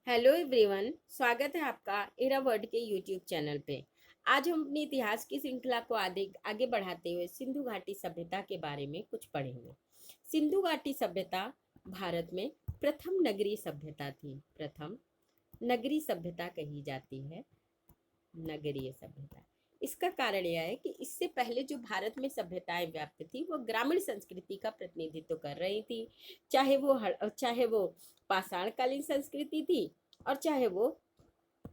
Hello everyone, स्वागत है आपका एरा वर्ड के यूट्यूब चैनल पे। आज हम अपने इतिहास की श्रृंखला को आगे आगे बढ़ाते हुए सिंधु घाटी सभ्यता के बारे में कुछ पढ़ेंगे। सिंधु घाटी सभ्यता भारत में प्रथम नगरीय सभ्यता थी। प्रथम नगरीय सभ्यता कही जाती है, नगरीय सभ्यता। इसका कारण यह है कि इससे पहले जो भारत में सभ्यताएं व्याप्त थी वो ग्रामीण संस्कृति का प्रतिनिधित्व कर रही थी। चाहे वो पाषाण कालीन संस्कृति थी और चाहे वो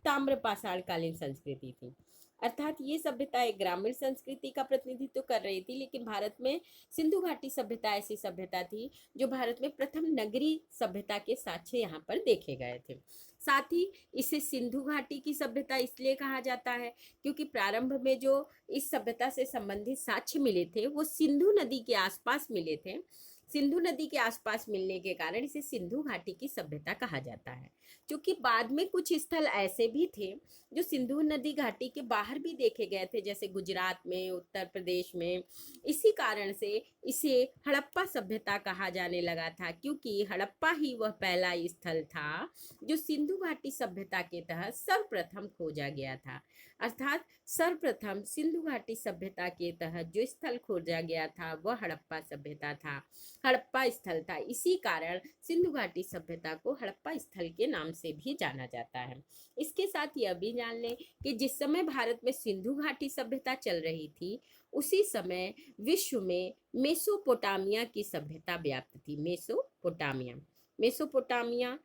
ताम्र पाषाण कालीन संस्कृति थी। अर्थात ये सभ्यता एक ग्रामीण संस्कृति का प्रतिनिधित्व कर रही थी, लेकिन भारत में सिंधु घाटी सभ्यता ऐसी सभ्यता थी जो भारत में प्रथम नगरीय सभ्यता के साक्ष्य यहाँ पर देखे गए थे। साथ ही इसे सिंधु घाटी की सभ्यता इसलिए कहा जाता है क्योंकि प्रारंभ में जो इस सभ्यता से संबंधित साक्ष्य मिले थे वो सिंधु नदी के आसपास मिले थे। सिंधु नदी के आसपास मिलने के कारण इसे सिंधु घाटी की सभ्यता कहा जाता है। क्योंकि बाद में कुछ स्थल ऐसे भी थे जो सिंधु नदी घाटी के बाहर भी देखे गए थे, जैसे गुजरात में, उत्तर प्रदेश में। इसी कारण से इसे हड़प्पा सभ्यता कहा जाने लगा था, क्योंकि हड़प्पा ही वह पहला स्थल था जो सिंधु घाटी सभ्यता के तहत सर्वप्रथम खोजा गया था। अर्थात सर्वप्रथम सिंधु घाटी सभ्यता के तहत जो स्थल खोजा गया था वह हड़प्पा सभ्यता था, हड़प्पा स्थल था। इसी कारण सिंधु घाटी सभ्यता को हड़प्पा स्थल के नाम से भी जाना जाता है। इसके साथ यह भी जान लें कि जिस समय भारत में सिंधु घाटी सभ्यता चल रही थी उसी समय विश्व में मेसोपोटामिया की सभ्यता व्याप्त थी। मेसोपोटामिया मेसोपोटामिया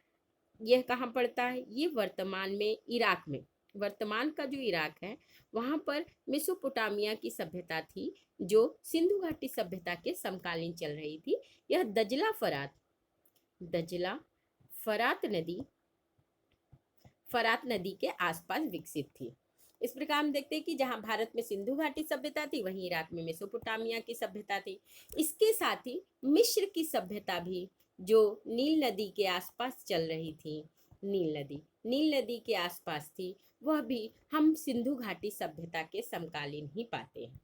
यह कहाँ पड़ता है? ये वर्तमान में इराक में, वर्तमान का जो इराक है वहाँ पर मेसोपोटामिया की सभ्यता थी जो सिंधु घाटी सभ्यता के समकालीन चल रही थी। यह दजला फरात नदी के आसपास विकसित थी। इस प्रकार हम देखते हैं कि जहाँ भारत में सिंधु घाटी सभ्यता थी वहीं इराक में मेसोपोटामिया की सभ्यता थी। इसके साथ ही मिस्र की सभ्यता भी जो नील नदी के आसपास चल रही थी, नील नदी के आसपास थी, वह भी हम सिंधु घाटी सभ्यता के समकालीन ही पाते हैं।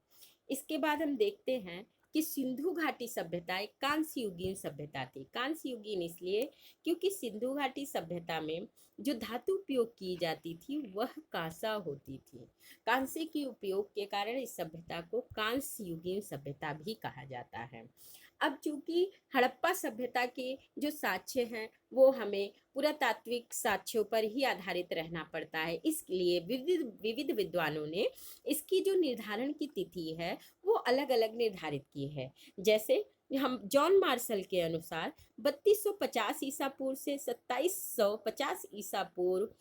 इसके बाद हम देखते हैं कि सिंधु घाटी सभ्यता एक कांस्य युगीन सभ्यता थी। कांस्य युगीन इसलिए क्योंकि सिंधु घाटी सभ्यता में जो धातु उपयोग की जाती थी वह कांसा होती थी। कांसे के उपयोग के कारण इस सभ्यता को कांस्य युगीन सभ्यता भी कहा जाता है। अब चूंकि हड़प्पा सभ्यता के जो साक्ष्य हैं वो हमें पुरातात्विक साक्ष्यों पर ही आधारित रहना पड़ता है, इसलिए विविध विविध विद्वानों ने इसकी जो निर्धारण की तिथि है वो अलग अलग निर्धारित की है। जैसे हम जॉन मार्शल के अनुसार 3250 ईसा पूर्व से 2750 ईसा पूर्व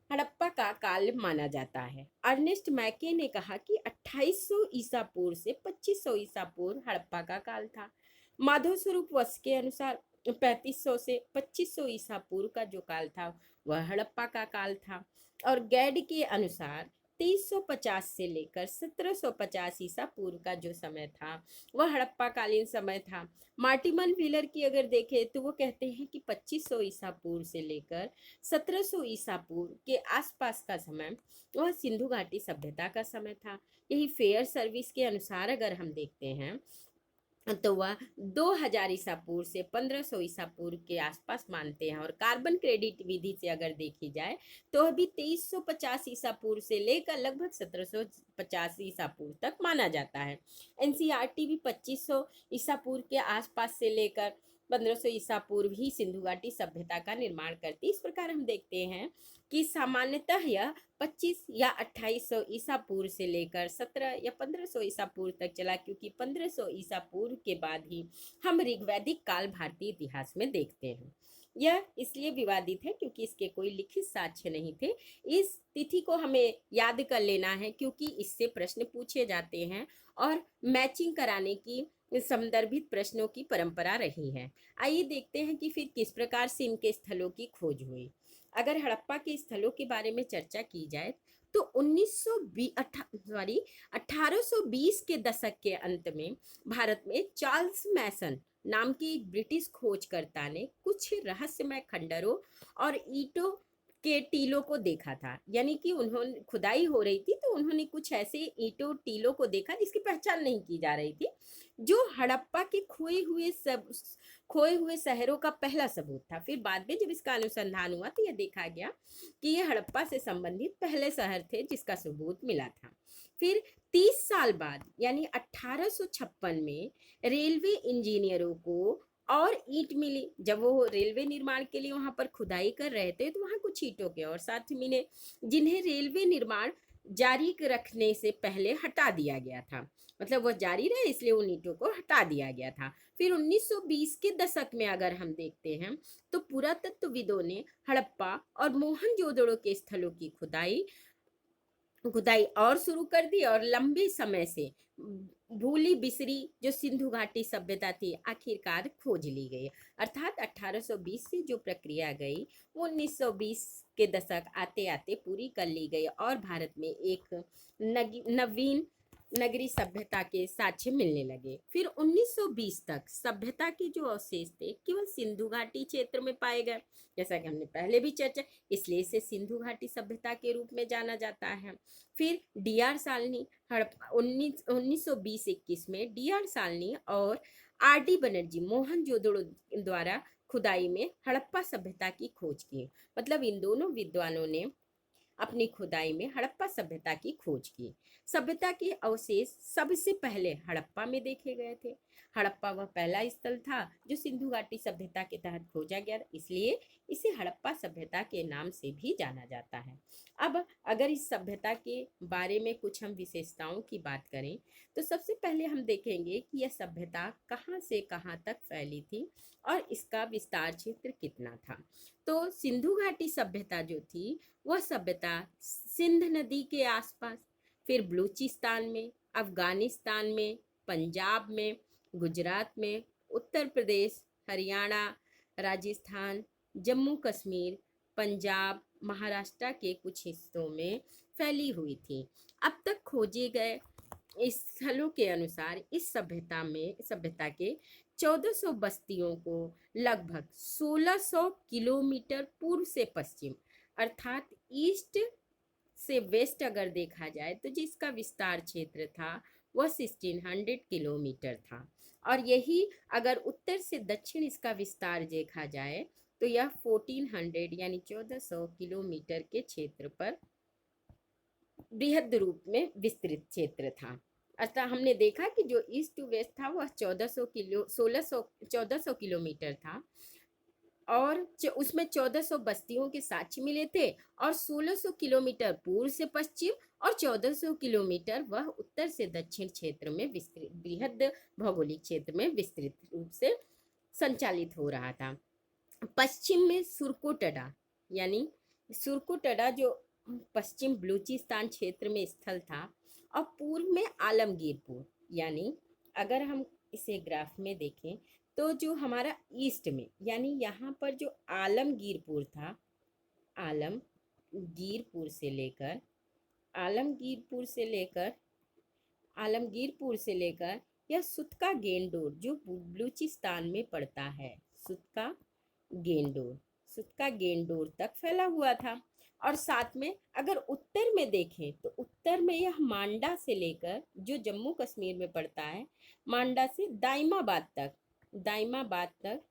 हड़प्पा का काल माना जाता है। अर्नेस्ट मैके ने कहा कि 2800 ईसा पूर्व से 2500 ईसा पूर्व हड़प्पा का काल था। माधव स्वरूप वस के अनुसार 3500 से 2500 ईसा पूर्व का जो काल था वह हड़प्पा का काल था। और गैड के अनुसार 2350 से लेकर 1750 ईसा पूर्व का जो समय था वह हड़प्पा कालीन समय था। मार्टिमन व्हीलर की अगर देखें तो वो कहते हैं कि 2500 ईसा पूर्व से लेकर 1700 ईसा पूर्व के आसपास का समय वह सिंधु घाटी सभ्यता का समय था। यही फेयर सर्विस के अनुसार अगर हम देखते हैं तो वह 2000 ईसा पूर्व से 1500 ईसा पूर्व के आसपास मानते हैं। और कार्बन क्रेडिट विधि से अगर देखी जाए तो अभी 2350 ईसा पूर्व से लेकर लगभग 1750 ईसा पूर्व तक माना जाता है। एनसीईआरटी भी 2500 ईसा पूर्व के आसपास से लेकर 1500 ईसा पूर्व ही सिंधु घाटी सभ्यता का निर्माण करती। इस प्रकार हम देखते हैं कि सामान्यतः यह 25 या 2800 ईसा पूर्व से लेकर 17 या 1500 ईसा पूर्व तक चला, क्योंकि 1500 ईसा पूर्व के बाद ही हम ऋग्वैदिक काल भारतीय इतिहास में देखते हैं। यह इसलिए विवादित है क्योंकि इसके कोई लिखित साक्ष्य नहीं थे। इस तिथि को हमें याद कर लेना है क्योंकि इससे प्रश्न पूछे जाते हैं और मैचिंग कराने की संदर्भित प्रश्नों की परंपरा रही है। आइए देखते हैं कि फिर किस प्रकार से इनके स्थलों की खोज हुई। अगर हड़प्पा के स्थलों के बारे में चर्चा की जाए तो 1820 के दशक के अंत में भारत में चार्ल्स मैसन नाम के एक ब्रिटिश खोजकर्ता ने कुछ रहस्यमय खंडरों और ईंटों के टीलों को देखा था, यानी कि उन्होंने खुदाई हो रही थी तो उन्होंने कुछ ऐसे ईंटों टीलों को देखा जिसकी पहचान नहीं की जा रही थी, जो हड़प्पा के खोए हुए शहरों का पहला सबूत था। फिर बाद में जब इसका अनुसंधान हुआ तो यह देखा गया कि ये हड़प्पा से संबंधित पहले शहर थे जिसका सबूत मिला था। फिर 30 साल बाद यानी 1856 में रेलवे इंजीनियरों को और ईंट मिली। जब वो रेलवे निर्माण के लिए वहां पर खुदाई कर रहे थे तो वहां कुछ ईंटों के और साथ मिले, जिन्हें रेलवे निर्माण जारी रखने से पहले हटा दिया गया था। मतलब वो जारी रहे इसलिए उन ईंटों को हटा दिया गया था। फिर 1920 के दशक में अगर हम देखते हैं तो पुरातत्वविदों ने हड़प्पा और मोहनजोदड़ो के स्थलों की खुदाई खुदाई और शुरू कर दी और लंबे समय से भूली बिसरी जो सिंधु घाटी सभ्यता थी आखिरकार खोज ली गई। अर्थात 1820 से जो प्रक्रिया गई वो 1920 के दशक आते आते पूरी कर ली गई और भारत में एक नवीन नगरी सभ्यता के साक्ष्य मिलने लगे। फिर 1920 तक सभ्यता के जो अवशेष थे केवल सिंधु घाटी क्षेत्र में पाए गए, जैसा कि हमने पहले भी चर्चा, इसलिए इसे सिंधु घाटी सभ्यता के रूप में जाना जाता है। फिर डीआर सालनी 1920-21 में डीआर सालनी और आरडी बनर्जी मोहनजोदड़ो द्वारा खुदाई में हड़प्पा सभ्यता की खोज की। मतलब इन दोनों विद्वानों ने अपनी खुदाई में हड़प्पा सभ्यता की खोज की। सभ्यता के अवशेष सबसे पहले हड़प्पा में देखे गए थे। हड़प्पा वह पहला स्थल था जो सिंधु घाटी सभ्यता के तहत खोजा गया, इसलिए इसे हड़प्पा सभ्यता के नाम से भी जाना जाता है। अब अगर इस सभ्यता के बारे में कुछ हम विशेषताओं की बात करें तो सबसे पहले हम देखेंगे कि यह सभ्यता कहाँ से कहाँ तक फैली थी और इसका विस्तार क्षेत्र कितना था। तो सिंधु घाटी सभ्यता जो थी वह सभ्यता सिंध नदी के आसपास, फिर बलूचिस्तान में, अफगानिस्तान में, पंजाब में, गुजरात में, उत्तर प्रदेश, हरियाणा, राजस्थान, जम्मू कश्मीर, पंजाब, महाराष्ट्र के कुछ हिस्सों में फैली हुई थी। अब तक खोजे गए स्थलों के अनुसार इस सभ्यता के 1400 बस्तियों को लगभग 1600 किलोमीटर पूर्व से पश्चिम अर्थात ईस्ट से वेस्ट अगर देखा जाए तो जिसका विस्तार क्षेत्र था वह 1600 किलोमीटर था, और यही अगर उत्तर से दक्षिण इसका विस्तार देखा जाए तो यह 1400 यानी 1400 किलोमीटर के क्षेत्र पर बृहद रूप में विस्तृत क्षेत्र था। अतः हमने देखा कि जो ईस्ट टू वेस्ट था वह 1400 किलोमीटर था और उसमें 1400 बस्तियों के साक्ष्य मिले थे और 1600 किलोमीटर पूर्व से पश्चिम और 1400 किलोमीटर वह उत्तर से दक्षिण क्षेत्र में विस्तृत बृहद भौगोलिक क्षेत्र में विस्तृत रूप से संचालित हो रहा था। पश्चिम में सुरकोटड़ा यानी सुरकोटड़ा जो पश्चिम बलूचिस्तान क्षेत्र में स्थल था और पूर्व में आलमगीरपुर, यानी अगर हम इसे ग्राफ में देखें तो जो हमारा ईस्ट में यानी यहाँ पर जो आलमगीरपुर था, आलमगीरपुर से लेकर यह सुतका गेंडोर जो बलूचिस्तान में पड़ता है, सुतका गेंडोर तक फैला हुआ था। और साथ में अगर उत्तर में देखें तो उत्तर में यह मांडा से लेकर जो जम्मू कश्मीर में पड़ता है, मांडा से दाइमाबाद तक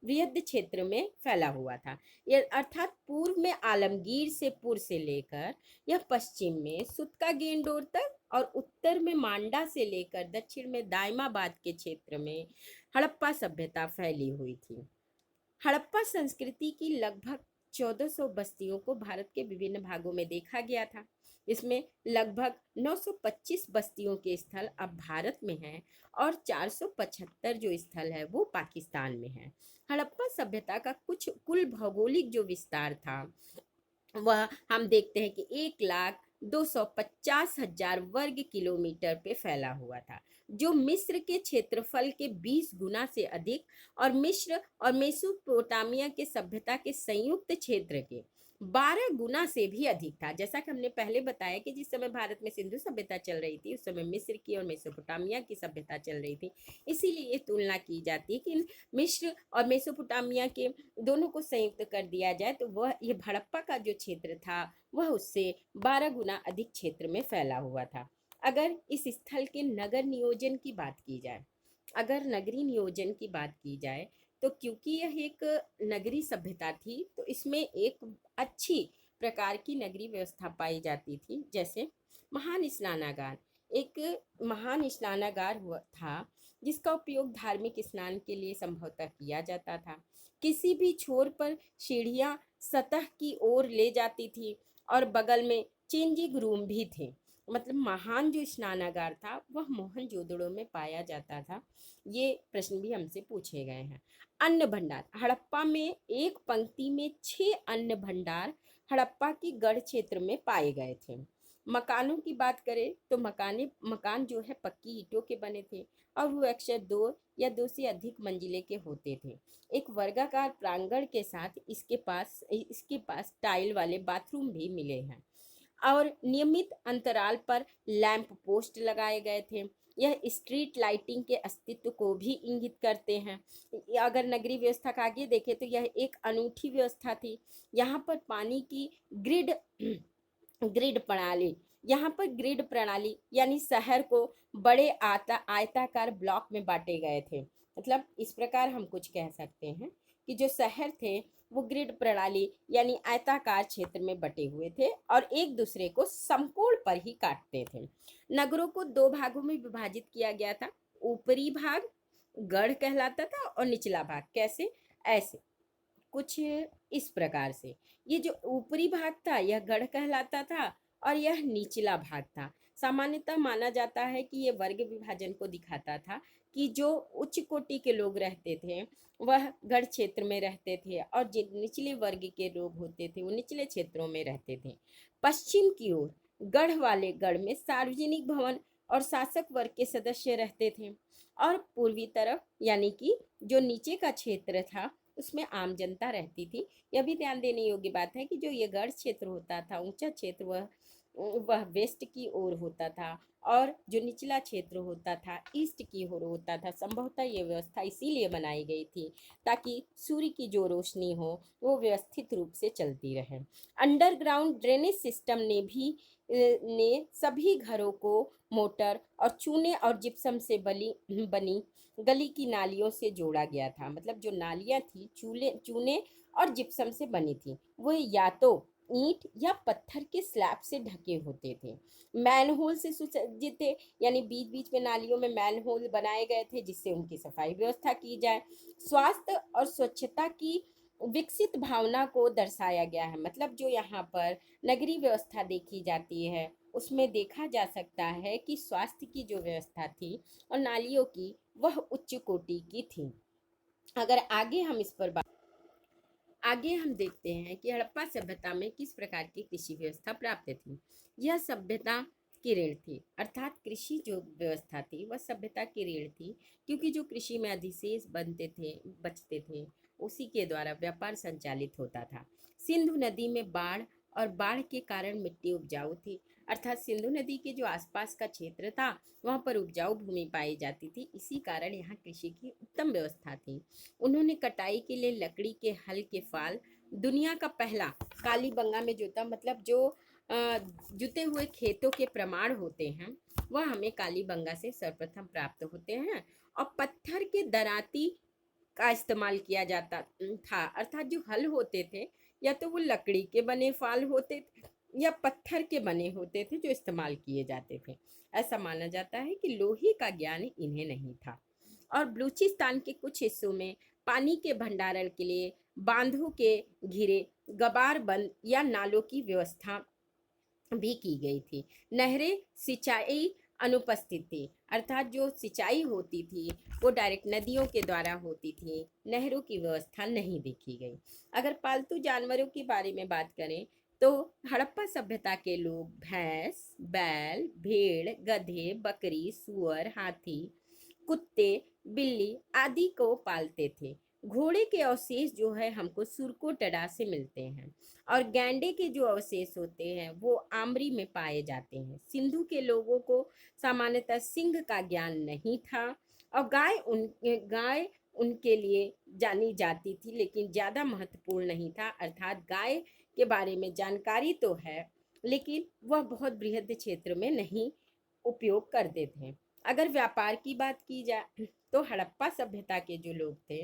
वृहद क्षेत्र में फैला हुआ था। यह अर्थात पूर्व में आलमगीर से लेकर यह पश्चिम में सुतका गेंडोर तक और उत्तर में मांडा से लेकर दक्षिण में दाइमाबाद के क्षेत्र में हड़प्पा सभ्यता फैली हुई थी। हड़प्पा संस्कृति की लगभग 1400 बस्तियों को भारत के विभिन्न भागों में देखा गया था। इसमें लगभग 925 बस्तियों के स्थल अब भारत में हैं और 475 जो स्थल है वो पाकिस्तान में है। हड़प्पा सभ्यता का कुल भौगोलिक जो विस्तार था वह हम देखते हैं कि 1,250,000 वर्ग किलोमीटर पे फैला हुआ था, जो मिस्र के क्षेत्रफल के 20 गुना से अधिक और मिस्र और मेसोपोटामिया के सभ्यता के संयुक्त क्षेत्र के 12 गुना से भी अधिक था। जैसा कि हमने पहले बताया कि जिस समय भारत में सिंधु सभ्यता चल रही थी, उस समय मिस्र की और मेसोपोटामिया की सभ्यता चल रही थी। इसीलिए ये तुलना की जाती है कि मिस्र और मेसोपोटामिया के दोनों को संयुक्त कर दिया जाए तो वह ये हड़प्पा का जो क्षेत्र था वह उससे 12 गुना अधिक क्षेत्र में फैला हुआ था। अगर इस स्थल के नगर नियोजन की बात की जाए, अगर नगरी नियोजन की बात की जाए, तो क्योंकि यह एक नगरी सभ्यता थी तो इसमें एक अच्छी प्रकार की नगरी व्यवस्था पाई जाती थी। जैसे महान स्नानागार, एक महान स्नानागार हुआ था जिसका उपयोग धार्मिक स्नान के लिए संभवतः किया जाता था। किसी भी छोर पर सीढ़ियां सतह की ओर ले जाती थी और बगल में चेंजिंग रूम भी थे। मतलब महान जो स्नानागार था वह मोहनजोदड़ो में पाया जाता था। ये प्रश्न भी हमसे पूछे गए हैं। अन्न भंडार, हड़प्पा में एक पंक्ति में 6 अन्न भंडार हड़प्पा की गढ़ क्षेत्र में पाए गए थे। मकानों की बात करें तो मकान जो है पक्की ईंटों के बने थे और वो अक्सर 2 या 2 से अधिक मंजिले के होते थे। एक वर्गाकार प्रांगण के साथ इसके पास टाइल वाले बाथरूम भी मिले हैं और नियमित अंतराल पर लैंप पोस्ट लगाए गए थे। यह स्ट्रीट लाइटिंग के अस्तित्व को भी इंगित करते हैं। अगर नगरीय व्यवस्था का आगे देखें तो यह एक अनूठी व्यवस्था थी। यहाँ पर पानी की ग्रिड ग्रिड प्रणाली यहाँ पर ग्रिड प्रणाली यानी शहर को बड़े आयताकार ब्लॉक में बांटे गए थे। मतलब इस प्रकार हम कुछ कह सकते हैं कि जो शहर थे वो ग्रिड प्रणाली यानी आयताकार क्षेत्र में बटे हुए थे और एक दूसरे को समकोण पर ही काटते थे। नगरों को 2 भागों में विभाजित किया गया था। ऊपरी भाग गढ़ कहलाता था और निचला भाग कैसे, ऐसे कुछ इस प्रकार से। ये जो ऊपरी भाग था यह गढ़ कहलाता था और यह निचला भाग था। सामान्यतः माना जाता है कि ये वर्ग विभाजन को दिखाता था कि जो उच्च कोटि के लोग रहते थे वह गढ़ क्षेत्र में रहते थे और जिन निचले वर्ग के लोग होते थे वो निचले क्षेत्रों में रहते थे। पश्चिम की ओर गढ़ वाले गढ़ में सार्वजनिक भवन और शासक वर्ग के सदस्य रहते थे और पूर्वी तरफ यानी कि जो नीचे का क्षेत्र था उसमें आम जनता रहती थी। यह भी ध्यान देने योग्य बात है कि जो ये गढ़ क्षेत्र होता था, ऊंचा क्षेत्र, वह वेस्ट की ओर होता था और जो निचला क्षेत्र होता था ईस्ट की ओर होता था। संभवतः ये व्यवस्था इसीलिए बनाई गई थी ताकि सूर्य की जो रोशनी हो वो व्यवस्थित रूप से चलती रहे। अंडरग्राउंड ड्रेनेज सिस्टम ने सभी घरों को मोटर और चूने और जिप्सम से बनी गली की नालियों से जोड़ा गया था। मतलब जो नालियां थी चूने और जिप्सम से बनी थी, वो या तो ईंट या पत्थर के स्लैब से ढके होते थे। मैनहोल से सुसज्जित थे, यानी बीच बीच में नालियों में मैनहोल बनाए गए थे जिससे उनकी सफाई व्यवस्था की जाए। स्वास्थ्य और स्वच्छता की विकसित भावना को दर्शाया गया है। मतलब जो यहाँ पर नगरीय व्यवस्था देखी जाती है उसमें देखा जा सकता है कि स्वास्थ्य की जो व्यवस्था थी और नालियों की वह उच्च कोटि की थी। अगर आगे हम देखते हैं कि हड़प्पा सभ्यता में किस प्रकार की कृषि व्यवस्था प्राप्त थी। यह सभ्यता की रीढ़ थी, अर्थात कृषि जो व्यवस्था थी वह सभ्यता की रीढ़ थी, क्योंकि जो कृषि में अधिशेष बचते थे उसी के द्वारा व्यापार संचालित होता था। सिंधु नदी में बाढ़ और बाढ़ के कारण मिट्टी उपजाऊ थी, अर्थात सिंधु नदी के जो आसपास का क्षेत्र था वहाँ पर उपजाऊ भूमि पाई जाती थी, इसी कारण यहाँ कृषि की उत्तम व्यवस्था थी। उन्होंने कटाई के लिए लकड़ी के हल के फाल, दुनिया का पहला कालीबंगा में जोता, मतलब जो जुते हुए खेतों के प्रमाण होते हैं वह हमें कालीबंगा से सर्वप्रथम प्राप्त होते हैं। और पत्थर के दराती का इस्तेमाल किया जाता था, अर्थात जो हल होते थे या तो वो लकड़ी के बने फाल होते थे या पत्थर के बने होते थे जो इस्तेमाल किए जाते थे। ऐसा माना जाता है कि लोहे का ज्ञान इन्हें नहीं था। और बलूचिस्तान के कुछ हिस्सों में पानी के भंडारण के लिए बांधों के घिरे गबार बंद या नालों की व्यवस्था भी की गई थी। नहरें सिंचाई अनुपस्थित थी, अर्थात जो सिंचाई होती थी वो डायरेक्ट नदियों के द्वारा होती थी, नहरों की व्यवस्था नहीं देखी गई। अगर पालतू जानवरों के बारे में बात करें तो हड़प्पा सभ्यता के लोग भैंस, बैल, भेड़, गधे, बकरी, सुअर, हाथी, कुत्ते, बिल्ली आदि को पालते थे। घोड़े के अवशेष जो है हमको सुरकोटड़ा से मिलते हैं, और गैंडे के जो अवशेष होते हैं वो आमरी में पाए जाते हैं। सिंधु के लोगों को सामान्यतः सिंह का ज्ञान नहीं था, और गाय उनके लिए जानी जाती थी, लेकिन ज़्यादा महत्वपूर्ण नहीं था। अर्थात गाय के बारे में जानकारी तो है, लेकिन वह बहुत बृहद क्षेत्र में नहीं उपयोग करते थे। अगर व्यापार की बात की जाए तो हड़प्पा सभ्यता के जो लोग थे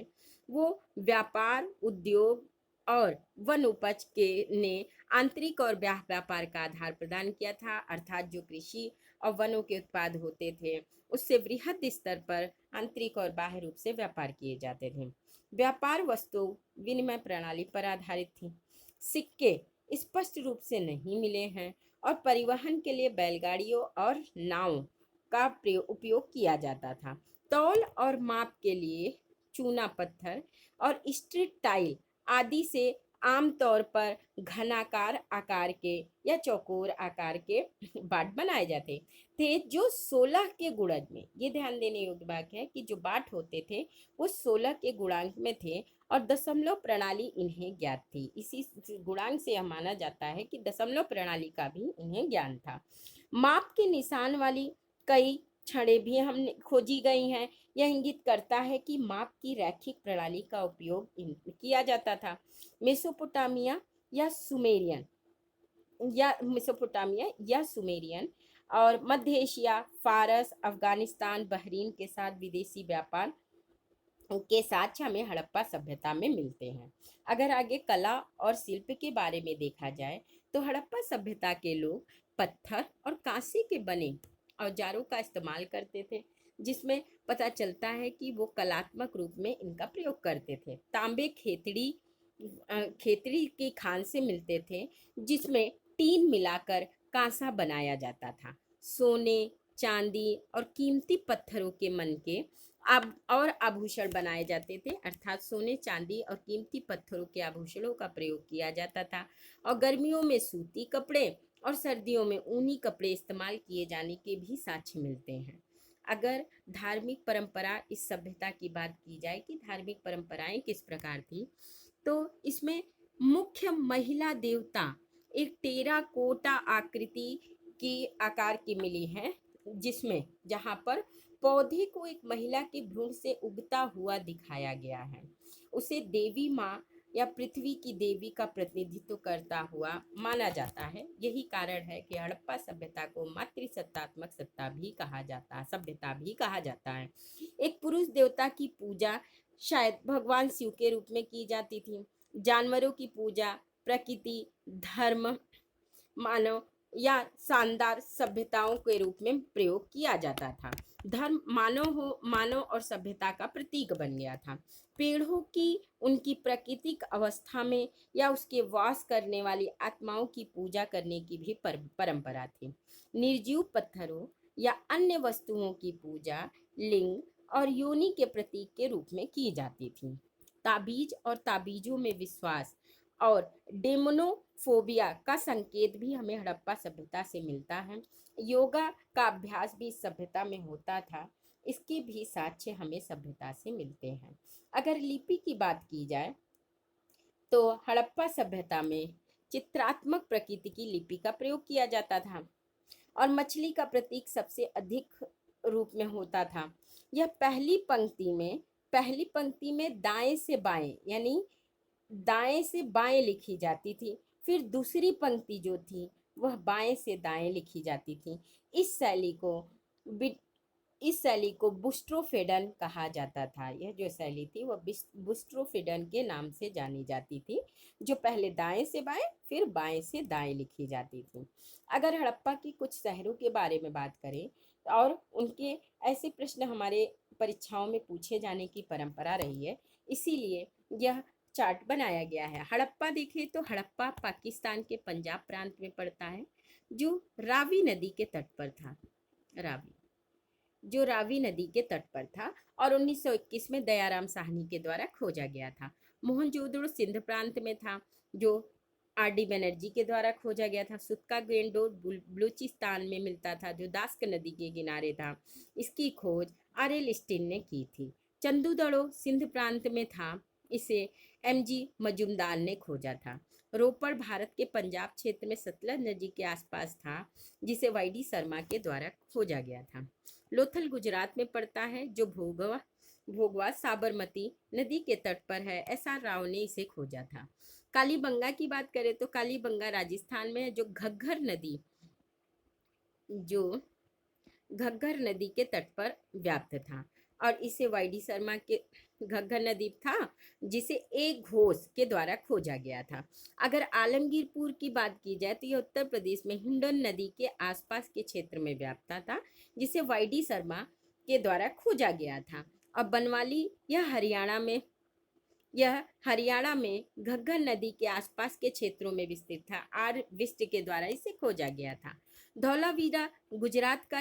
वो व्यापार, उद्योग और वन उपज के ने आंतरिक और बाह्य व्यापार का आधार प्रदान किया था। अर्थात जो कृषि और वनों के उत्पाद होते थे उससे वृहद स्तर पर आंतरिक और बाह्य रूप से व्यापार किए जाते थे। व्यापार वस्तु विनिमय प्रणाली पर आधारित थी। सिक्के स्पष्ट रूप से नहीं मिले हैं, और परिवहन के लिए बैलगाड़ियों और नावों का उपयोग किया जाता था। तौल और माप के लिए चूना पत्थर और स्ट्रीट टाइल आदि से आमतौर पर घनाकार आकार के या चौकोर आकार के बाट बनाए जाते थे, जो 16 के गुणज में, ये ध्यान देने योग्य बात है कि जो बाट होते थे वो 16 के गुणांक में थे, और दशमलव प्रणाली इन्हें ज्ञात थी। इसी गुणांक से यह माना जाता है कि दशमलव प्रणाली का भी इन्हें ज्ञान था। माप के निशान वाली कई छड़ें भी हम खोजी गई हैं। यह इंगित करता है कि माप की रैखिक प्रणाली का उपयोग किया जाता था। मेसोपोटामिया या सुमेरियन या सुमेरियन और मध्य एशिया, फारस, अफगानिस्तान, बहरीन के साथ विदेशी व्यापार के साक्ष्य हमें हड़प्पा सभ्यता में मिलते हैं। अगर आगे कला और शिल्प के बारे में देखा जाए तो हड़प्पा सभ्यता के लोग पत्थर और कांसे के बने औजारों का इस्तेमाल करते थे, जिसमें पता चलता है कि वो कलात्मक रूप में इनका प्रयोग करते थे। तांबे खेतड़ी के खान से मिलते थे, जिसमें टीन मिलाकर कांसा बनाया जाता था। सोने, चांदी और कीमती पत्थरों के मन के आभूषण बनाए जाते थे। अर्थात सोने, चांदी और कीमती पत्थरों के आभूषणों का प्रयोग किया जाता था, और गर्मियों में सूती कपड़े और सर्दियों में ऊनी कपड़े इस्तेमाल किए जाने के भी साक्ष्य मिलते हैं। अगर धार्मिक परंपरा इस सभ्यता की बात की जाए कि धार्मिक परंपराएं किस प्रकार थी, तो इसमें मुख्य महिला देवता एक टेराकोटा आकृति की आकार की मिली है, जिसमें जहाँ पर पौधे को एक महिला के भ्रूण से उगता हुआ दिखाया गया है। उसे देवी माँ या पृथ्वी की देवी का प्रतिनिधित्व करता हुआ माना जाता है। यही कारण है कि हड़प्पा सभ्यता को मातृसत्तात्मक सभ्यता भी कहा जाता है। एक पुरुष देवता की पूजा शायद भगवान शिव के रूप में की जाती थी। जानवरों की पूजा प्रकृति, धर्म, मानव या शानदार सभ्यताओं के रूप में प्रयोग किया जाता था। धर्म मानव और सभ्यता का प्रतीक बन गया था। पेड़ों की उनकी प्राकृतिक अवस्था में या उसके वास करने वाली आत्माओं की पूजा करने की भी परंपरा थी। निर्जीव पत्थरों या अन्य वस्तुओं की पूजा लिंग और योनि के प्रतीक के रूप में की जाती थी। ताबीज और ताबीजों में विश्वास और डेमोनोफोबिया का संकेत भी हमें हड़प्पा सभ्यता से मिलता है। योगा का अभ्यास भी इस सभ्यता में होता था। इसके भी साक्ष्य हमें सभ्यता से मिलते हैं। अगर लिपि की बात की जाए तो हड़प्पा सभ्यता में चित्रात्मक प्रकृति की लिपि का प्रयोग किया जाता था, और मछली का प्रतीक सबसे अधिक रूप में होता था। यह पहली पंक्ति में दाएं से बाएं यानी दाएं से बाएं लिखी जाती थी। फिर दूसरी पंक्ति जो थी वह बाएं से दाएं लिखी जाती थी। इस शैली को इस शैली को बुस्ट्रोफेडन कहा जाता था। यह जो शैली थी वह बुस्ट्रोफेडन के नाम से जानी जाती थी, जो पहले दाएं से बाएं फिर बाएं से दाएं लिखी जाती थी। अगर हड़प्पा की कुछ शहरों के बारे में बात करें और उनके ऐसे प्रश्न हमारे परीक्षाओं में पूछे जाने की परंपरा रही है, इसीलिए यह चार्ट बनाया गया है। हड़प्पा देखें तो हड़प्पा पाकिस्तान के पंजाब प्रांत में पड़ता है, जो रावी नदी के तट पर था। रावी नदी के तट पर था और 1921 में दयाराम साहनी के द्वारा खोजा गया था। मोहनजोदड़ो सिंध प्रांत में था, जो आर.डी. बनर्जी के द्वारा खोजा गया था। सुत्का गेंडोर बलूचिस्तान में मिलता था, जो दास्क नदी के किनारे था। इसकी खोज आर.एल. स्टीन ने की थी। चंदूदड़ो सिंध प्रांत में था। इसे एमजी मजुमदार ने खोजा था। रोपड़ भारत के पंजाब क्षेत्र में सतलज नदी के आसपास था, जिसे वाईडी शर्मा के द्वारा खोजा गया था। लोथल गुजरात में पड़ता है, जो भोगवा साबरमती नदी के तट पर है। एसआर राव ने इसे खोजा था। कालीबंगा की बात करें तो कालीबंगा राजस्थान में है, जो घग्गर नदी के तट पर व्याप्त था। और इसे वाईडी शर्मा के घग्गर नदी था, जिसे एक घोष के द्वारा खोजा गया था। अगर आलमगीरपुर की बात की जाए तो यह उत्तर प्रदेश में हिंडन नदी के आसपास के क्षेत्र में व्याप्त था, जिसे वाईडी शर्मा के द्वारा खोजा गया था। और बनवाली यह हरियाणा में घग्गर नदी के आसपास के क्षेत्रों में विस्तृत था। आर विस्ट के द्वारा इसे खोजा गया था। धौलावीरा गुजरात का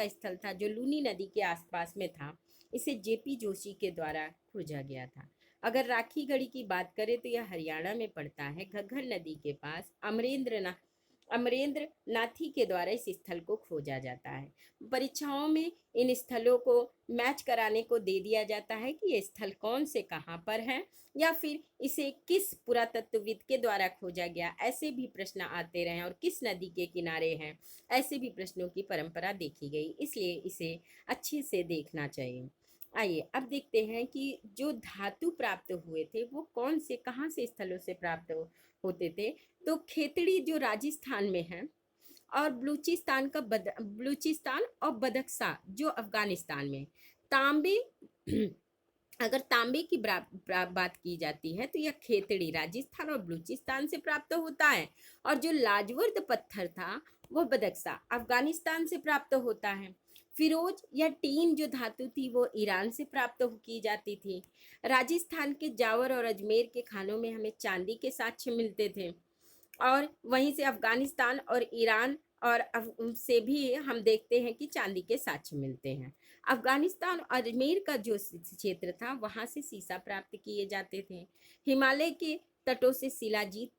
स्थल था, जो लूनी नदी के आसपास में था। इसे जेपी जोशी के द्वारा खोजा गया था। अगर राखीगढ़ी की बात करें तो यह हरियाणा में पड़ता है, घग्गर नदी के पास। अमरेंद्र नाथी के द्वारा इस स्थल को खोजा जाता है। परीक्षाओं में इन स्थलों को मैच कराने को दे दिया जाता है कि ये स्थल कौन से कहाँ पर है, या फिर इसे किस पुरातत्वविद के द्वारा खोजा गया, ऐसे भी प्रश्न आते रहे, और किस नदी के किनारे हैं, ऐसे भी प्रश्नों की परंपरा देखी गई। इसलिए इसे अच्छे से देखना चाहिए। आइए अब देखते हैं कि जो धातु प्राप्त हुए थे वो कौन से कहाँ से स्थलों से प्राप्त होते थे। तो खेतड़ी जो राजस्थान में है, और बलूचिस्तान और बदख्शा जो अफगानिस्तान में। तांबे अगर तांबे की बात की जाती है तो यह खेतड़ी राजस्थान और बलूचिस्तान से प्राप्त होता है। और जो लाजवर्द पत्थर था वो बदख्शा अफगानिस्तान से प्राप्त होता है। फिरोज या टीन जो धातु थी वो ईरान से प्राप्त की जाती थी। राजस्थान के जावर और अजमेर के खानों में हमें चांदी के साक्ष्य मिलते थे। और वहीं से अफगानिस्तान और ईरान और से भी हम देखते हैं कि चांदी के साक्ष्य मिलते हैं। अफगानिस्तान और अजमेर का जो क्षेत्र था वहां से सीसा प्राप्त किए जाते थे। हिमालय के तटों से शिलाजीत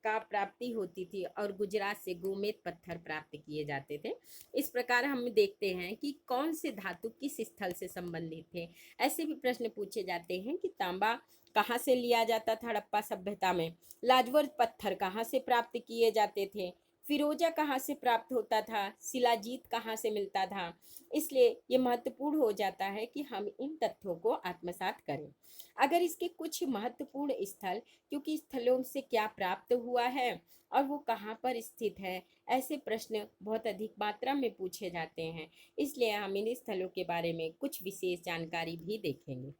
का प्राप्ति होती थी, और गुजरात से गोमेद पत्थर प्राप्त किए जाते थे। इस प्रकार हम देखते हैं कि कौन से धातु किस स्थल से संबंधित थे। ऐसे भी प्रश्न पूछे जाते हैं कि तांबा कहाँ से लिया जाता था हड़प्पा सभ्यता में, लाजवर्द पत्थर कहाँ से प्राप्त किए जाते थे, फिरोजा कहाँ से प्राप्त होता था, शिलाजीत कहाँ से मिलता था। इसलिए ये महत्वपूर्ण हो जाता है कि हम इन तथ्यों को आत्मसात करें। अगर इसके कुछ महत्वपूर्ण स्थल, क्योंकि स्थलों से क्या प्राप्त हुआ है और वो कहाँ पर स्थित है, ऐसे प्रश्न बहुत अधिक मात्रा में पूछे जाते हैं। इसलिए हम इन स्थलों के बारे में कुछ विशेष जानकारी भी देखेंगे।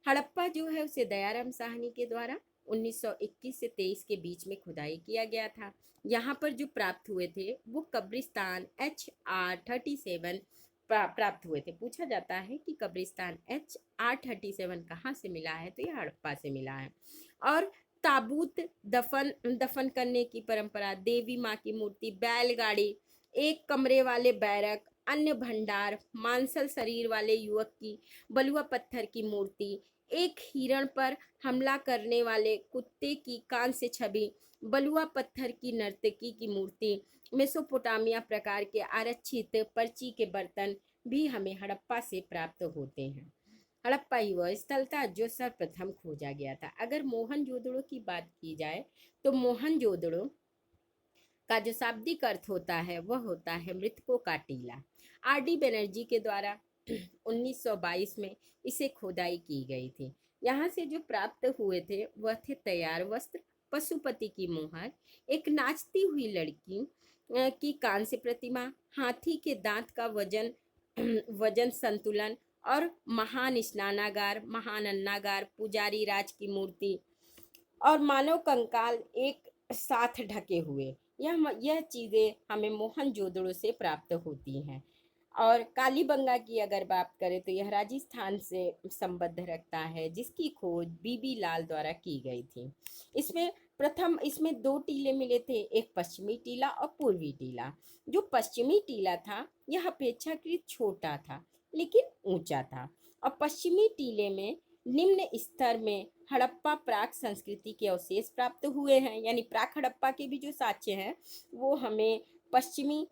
हड़प्पा जो है उसे दयाराम साहनी के द्वारा 1921 से 23 के बीच में खुदाई किया गया था। यहाँ पर जो प्राप्त हुए थे वो कब्रिस्तान HR37 प्राप्त हुए थे। पूछा जाता है कि कब्रिस्तान HR37 कहाँ से मिला है, तो यह हड़प्पा से मिला है। और ताबूत दफन करने की परंपरा, देवी माँ की मूर्ति, बैलगाड़ी, एक कमरे वाले बैरक, अन्य भंडार, मांसल शरीर वाले युवक की बलुआ पत्थर की मूर्ति, एक हिरण पर हमला करने वाले कुत्ते की कान से छवि, बलुआ पत्थर की नर्तकी की मूर्ति, मेसोपोटामिया प्रकार के आरक्षित पर्ची के बर्तन भी हमें हड़प्पा से प्राप्त होते हैं। हड़प्पा ही वह स्थल था जो सर्वप्रथम खोजा गया था। अगर मोहनजोदड़ो की बात की जाए तो मोहनजोदड़ो का जो शाब्दिक अर्थ होता है वह होता है मृतकों का टीला। RD बनर्जी के द्वारा 1922 में इसे खोदाई की गई थी। यहाँ से जो प्राप्त हुए थे वह थे तैयार वस्त्र, पशुपति की मोहर, एक नाचती हुई लड़की की कांस्य प्रतिमा, हाथी के दांत का वजन संतुलन, और महान स्नानागार, महान अन्नागार, पुजारी राज की मूर्ति, और मानव कंकाल एक साथ ढके हुए। यह चीज़ें हमें मोहनजोदड़ो से प्राप्त होती हैं। और कालीबंगा की अगर बात करें तो यह राजस्थान से संबद्ध रखता है, जिसकी खोज बीबी लाल द्वारा की गई थी। इसमें 2 टीले मिले थे, एक पश्चिमी टीला और पूर्वी टीला। जो पश्चिमी टीला था यह अपेक्षाकृत छोटा था लेकिन ऊंचा था। और पश्चिमी टीले में निम्न स्तर में हड़प्पा प्राक संस्कृति के अवशेष प्राप्त हुए हैं, यानी प्राक हड़प्पा के भी जो साक्ष्य हैं वो हमें पश्चिमी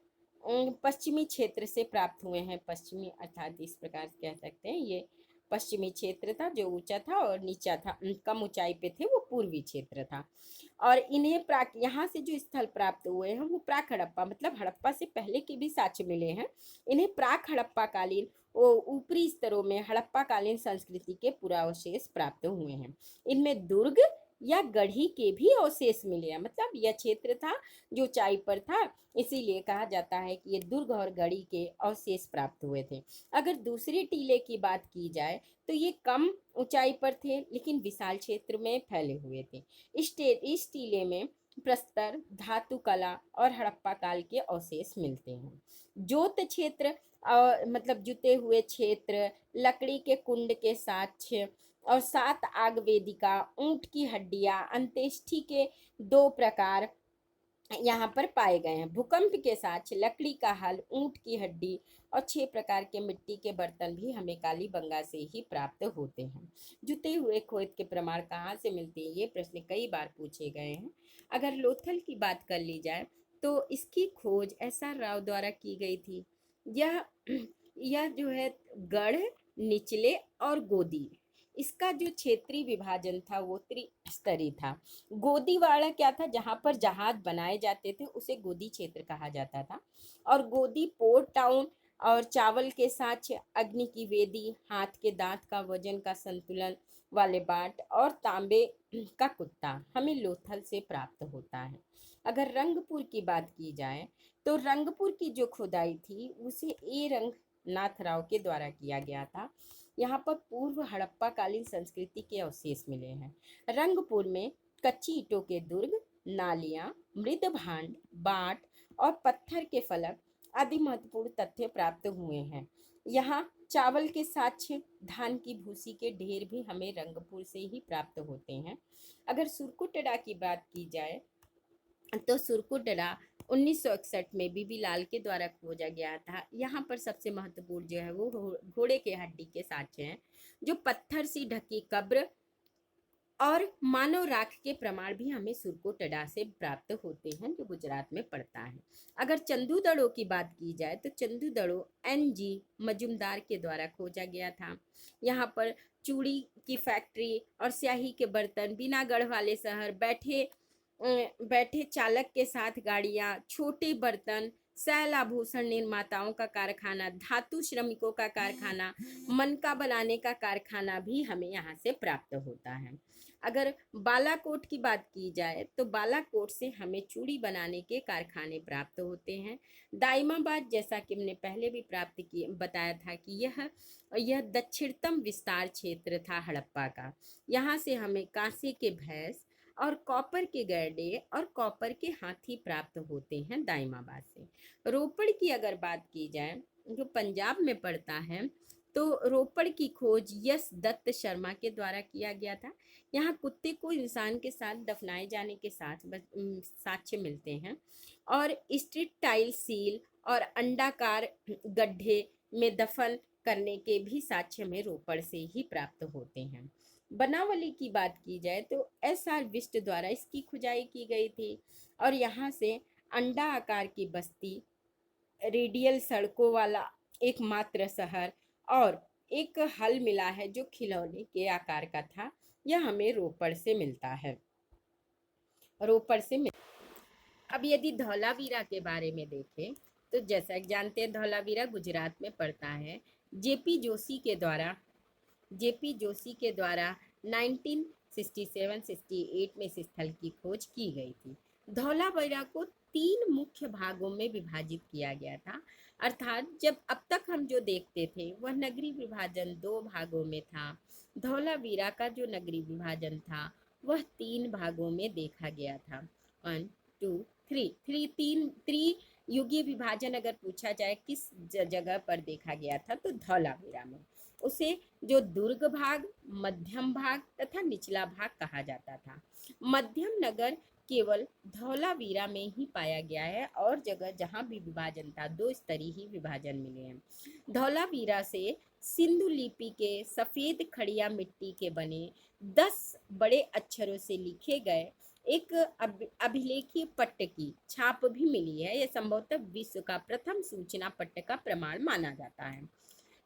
पश्चिमी क्षेत्र से प्राप्त हुए हैं। पश्चिमी अर्थात इस प्रकार कह सकते हैं ये पश्चिमी क्षेत्र था जो ऊंचा था, और नीचा था कम ऊंचाई पे थे वो पूर्वी क्षेत्र था। और इन्हें प्राक यहाँ से जो स्थल प्राप्त हुए हैं वो प्राक हड़प्पा मतलब हड़प्पा से पहले के भी साक्ष्य मिले हैं। इन्हें प्राक हड़प्पा कालीन ऊपरी स्तरों में हड़प्पा कालीन संस्कृति के पुरावशेष प्राप्त हुए हैं। इनमें दुर्ग या गढ़ी के भी अवशेष मिले हैं। मतलब यह क्षेत्र था जो ऊंचाई पर था, इसीलिए कहा जाता है कि ये दुर्ग और गढ़ी के अवशेष प्राप्त हुए थे। अगर दूसरे टीले की बात की जाए तो ये कम ऊंचाई पर थे लेकिन विशाल क्षेत्र में फैले हुए थे। इस टीले में प्रस्तर, धातु कला और हड़प्पा काल के अवशेष मिलते हैं। जोत क्षेत्र मतलब जुते हुए क्षेत्र, लकड़ी के कुंड के साक्ष्य और 7 आग वेदिका, ऊंट की हड्डियां, अंत्येष्टि के 2 प्रकार यहाँ पर पाए गए हैं। भूकंप के साक्ष्य, लकड़ी का हल, ऊंट की हड्डी और 6 प्रकार के मिट्टी के बर्तन भी हमें कालीबंगा से ही प्राप्त होते हैं। जुते हुए खोद के प्रमाण कहाँ से मिलते हैं, ये प्रश्न कई बार पूछे गए हैं। अगर लोथल की बात कर ली जाए तो इसकी खोज SR राव द्वारा की गई थी। यह यह जो है गढ़, निचले और गोदी, इसका जो क्षेत्रीय विभाजन था वो त्रिस्तरीय था। गोदीवाड़ा क्या था, जहाँ पर जहाज बनाए जाते थे उसे गोदी क्षेत्र कहा जाता था। और गोदी पोर्ट टाउन और चावल के साथ अग्नि की वेदी, हाथ के दांत का वजन का संतुलन वाले बाट और तांबे का कुत्ता हमें लोथल से प्राप्त होता है। अगर रंगपुर की बात की जाए तो रंगपुर की जो खुदाई थी उसे ए रंगनाथ राव के द्वारा किया गया था। यहाँ पर पूर्व हड़प्पा कालीन संस्कृति के अवशेष मिले हैं। रंगपुर में कच्ची ईंटों के दुर्ग, नालियाँ, मृद भांड, बाट और पत्थर के फलक आदि महत्वपूर्ण तथ्य प्राप्त हुए हैं। यहाँ चावल के साक्ष्य, धान की भूसी के ढेर भी हमें रंगपुर से ही प्राप्त होते हैं। अगर सुरकुटड़ा की बात की जाए तो सुरकुटड़ा 1961 में बीबी लाल के द्वारा खोजा गया था। यहाँ पर सबसे महत्वपूर्ण जो है वो घोड़े के हड्डी के साक्ष्य हैं, जो पत्थर से ढकी कब्र और मानव राख के प्रमाण भी हमें सुरकोटड़ा से प्राप्त होते हैं, जो गुजरात में पड़ता है। अगर चंदूदड़ो की बात की जाए तो चंदूदड़ो NG मजुमदार के द्वारा खोजा गया था। यहाँ पर चूड़ी की फैक्ट्री और स्याही के बर्तन, बिनागढ़ वाले शहर, बैठे चालक के साथ गाड़ियाँ, छोटे बर्तन, शैल आभूषण निर्माताओं का कारखाना, धातु श्रमिकों का कारखाना, मनका बनाने का कारखाना भी हमें यहाँ से प्राप्त होता है। अगर बालाकोट की बात की जाए तो बालाकोट से हमें चूड़ी बनाने के कारखाने प्राप्त होते हैं। दाइमाबाद, जैसा कि हमने पहले भी प्राप्त किया बताया था कि यह दक्षिणतम विस्तार क्षेत्र था हड़प्पा का। यहाँ से हमें कांसे के भैंस और कॉपर के गैंडे और कॉपर के हाथी प्राप्त होते हैं दाइमाबाद से। रोपड़ की अगर बात की जाए जो पंजाब में पड़ता है तो रोपड़ की खोज यश दत्त शर्मा के द्वारा किया गया था। यहाँ कुत्ते को इंसान के साथ दफनाए जाने के साक्ष्य मिलते हैं, और स्ट्रीट टाइल सील और अंडाकार गड्ढे में दफन करने के भी साक्ष्य में रोपड़ से ही प्राप्त होते हैं। बनावली की बात की जाए तो SR विष्ट द्वारा इसकी खुदाई की गई थी, और यहाँ से अंडा आकार की बस्ती, रेडियल सड़कों वाला एकमात्र शहर और एक हल मिला है जो खिलौने के आकार का था। यह हमें रोपड़ से मिलता है। अब यदि धौलावीरा के बारे में देखें तो जैसा कि जानते हैं धौलावीरा गुजरात में पड़ता है। जेपी जोशी के द्वारा 1967-68 में इस स्थल की खोज की गई थी। धौलावीरा को 3 मुख्य भागों में विभाजित किया गया था, अर्थात जब अब तक हम जो देखते थे वह नगरीय विभाजन 2 भागों में था। धौलावीरा का जो नगरीय विभाजन था वह 3 भागों में देखा गया था। 1 2 3 युगीय विभाजन अगर पूछा जाए किस जगह पर देखा गया था तो धौलावीरा में। उसे जो दुर्ग भाग, मध्यम भाग तथा निचला भाग कहा जाता था। मध्यम नगर केवल धौलावीरा में ही पाया गया है, और जगह जहाँ भी विभाजन था 2 स्तरीय ही विभाजन मिले हैं। धौलावीरा से सिंधु लिपि के सफ़ेद खड़िया मिट्टी के बने 10 बड़े अक्षरों से लिखे गए एक अभिलेखीय पट्ट की छाप भी मिली है। यह संभवतः विश्व का प्रथम सूचना पट्ट का प्रमाण माना जाता है।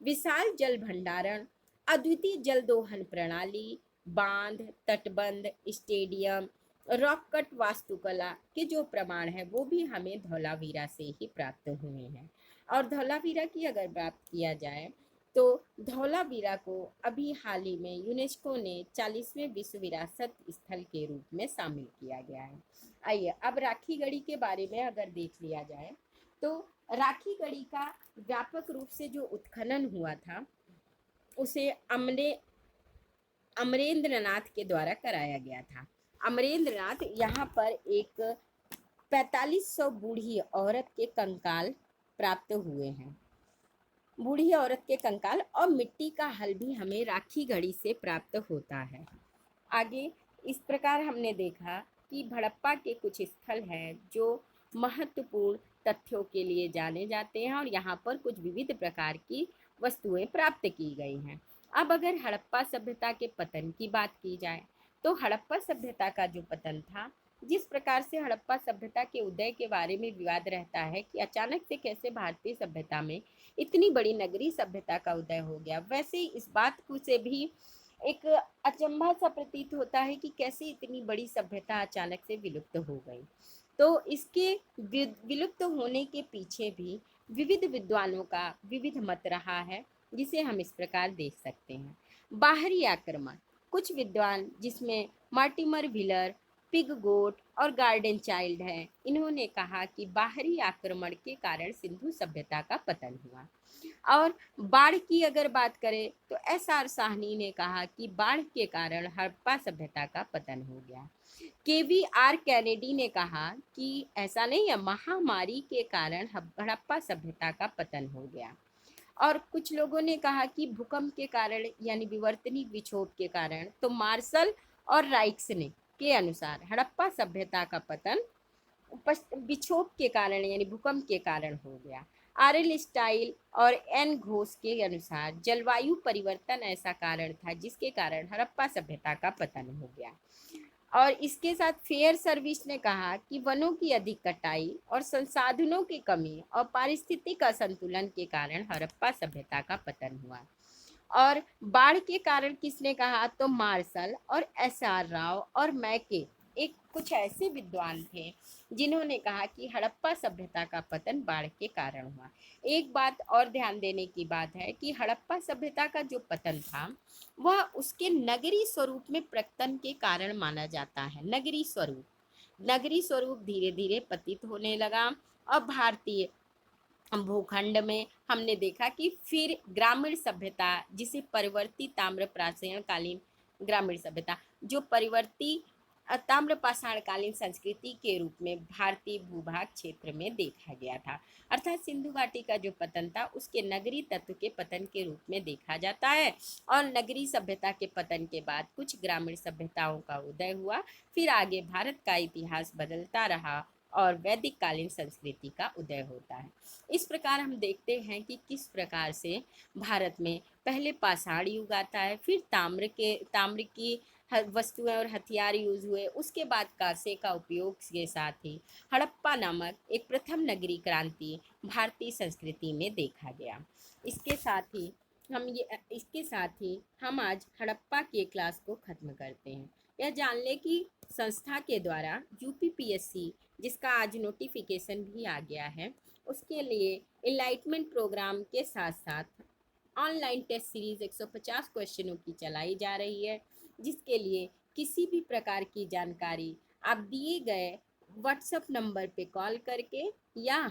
विशाल जल भंडारण, अद्वितीय जल दोहन प्रणाली, बांध, तटबंध, स्टेडियम, रॉक कट वास्तुकला के जो प्रमाण है वो भी हमें धौलावीरा से ही प्राप्त हुए हैं। और धौलावीरा की अगर बात किया जाए तो धौलावीरा को अभी हाल ही में यूनेस्को ने 40वें विश्व विरासत स्थल के रूप में शामिल किया गया है। आइए अब राखी गढ़ी के बारे में अगर देख लिया जाए तो राखी गढ़ी का व्यापक रूप से जो उत्खनन हुआ था उसे अमरेंद्रनाथ के द्वारा कराया गया था। अमरेंद्रनाथ यहाँ पर एक 4500 बूढ़ी औरत के कंकाल प्राप्त हुए हैं। बूढ़ी औरत के कंकाल और मिट्टी का हल भी हमें राखी गढ़ी से प्राप्त होता है। आगे इस प्रकार हमने देखा कि हड़प्पा के कुछ स्थल हैं जो महत्वपूर्ण तथ्यों के लिए जाने जाते हैं और यहाँ पर कुछ विविध प्रकार की वस्तुएं प्राप्त की गई हैं। अब अगर हड़प्पा सभ्यता के पतन की बात की जाए तो हड़प्पा सभ्यता का जो पतन था, जिस प्रकार से हड़प्पा सभ्यता के उदय के बारे में विवाद रहता है कि अचानक से कैसे भारतीय सभ्यता में इतनी बड़ी नगरीय सभ्यता का उदय हो गया, वैसे ही इस बात को से भी एक अचंभा सा प्रतीत होता है कि कैसे इतनी बड़ी सभ्यता अचानक से विलुप्त हो गई। तो इसके विलुप्त होने के पीछे भी विविध विद्वानों का विविध मत रहा है, जिसे हम इस प्रकार देख सकते हैं। बाहरी आक्रमण, कुछ विद्वान जिसमें मार्टिमर व्हीलर, पिग गोट और गार्डन चाइल्ड हैं, इन्होंने कहा कि बाहरी आक्रमण के कारण सिंधु सभ्यता का पतन हुआ। और बाढ़ की अगर बात करें तो एस.आर. साहनी ने कहा कि बाढ़ के कारण हड़प्पा सभ्यता का पतन हो गया। के.वी.आर. कैनेडी ने कहा कि ऐसा नहीं है, महामारी के कारण हड़प्पा सभ्यता का पतन हो गया। और कुछ लोगों ने कहा कि भूकंप के कारण यानी विवर्तनिक विक्षोभ के कारण, तो मार्शल और राइक्स ने के अनुसार हड़प्पा सभ्यता का पतन विक्षोभ के कारण यानी भूकंप के कारण हो गया। आर.एल. स्टाइल और एन घोष के अनुसार जलवायु परिवर्तन ऐसा कारण था जिसके कारण हड़प्पा सभ्यता का पतन हो गया। और इसके साथ फेयर सर्विस ने कहा कि वनों की अधिक कटाई और संसाधनों की कमी और पारिस्थितिक असंतुलन के कारण हड़प्पा सभ्यता का पतन हुआ। और बाढ़ के कारण किसने कहा, तो मार्शल और एस.आर. राव और मैके एक कुछ ऐसे विद्वान थे जिन्होंने कहा कि हड़प्पा सभ्यता का पतन बाढ़ के कारण हुआ। एक बात और ध्यान देने की बात है कि हड़प्पा सभ्यता का जो पतन था वह उसके नगरीय स्वरूप में पतन के कारण माना जाता है। नगरीय स्वरूप धीरे धीरे पतित होने लगा और भारतीय भूखंड में हमने देखा कि फिर ग्रामीण सभ्यता, जिसे परिवर्ती ताम्र पाषाण कालीन ग्रामीण सभ्यता, जो परिवर्ती ताम्र पाषाण कालीन संस्कृति के रूप में भारतीय भूभाग क्षेत्र में देखा गया था। अर्थात सिंधु घाटी का जो पतन था उसके नगरीय तत्व के पतन के रूप में देखा जाता है। और नगरीय सभ्यता के पतन के बाद कुछ ग्रामीण सभ्यताओं का उदय हुआ। फिर आगे भारत का इतिहास बदलता रहा और वैदिक कालीन संस्कृति का उदय होता है। इस प्रकार हम देखते हैं कि किस प्रकार से भारत में पहले पाषाण युग आता है, फिर ताम्र की वस्तुएं और हथियार यूज हुए, उसके बाद कांसे का उपयोग के साथ ही हड़प्पा नामक एक प्रथम नगरीय क्रांति भारतीय संस्कृति में देखा गया। इसके साथ ही हम आज हड़प्पा के क्लास को खत्म करते हैं। यह जान लें कि संस्था के द्वारा यूपीपीएससी, जिसका आज नोटिफिकेशन भी आ गया है, उसके लिए एनलाइटमेंट प्रोग्राम के साथ साथ ऑनलाइन टेस्ट सीरीज 150 क्वेश्चनों की चलाई जा रही है, जिसके लिए किसी भी प्रकार की जानकारी आप दिए गए व्हाट्सएप नंबर पे कॉल करके या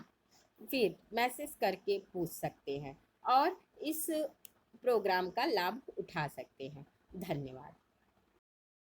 फिर मैसेज करके पूछ सकते हैं और इस प्रोग्राम का लाभ उठा सकते हैं। धन्यवाद।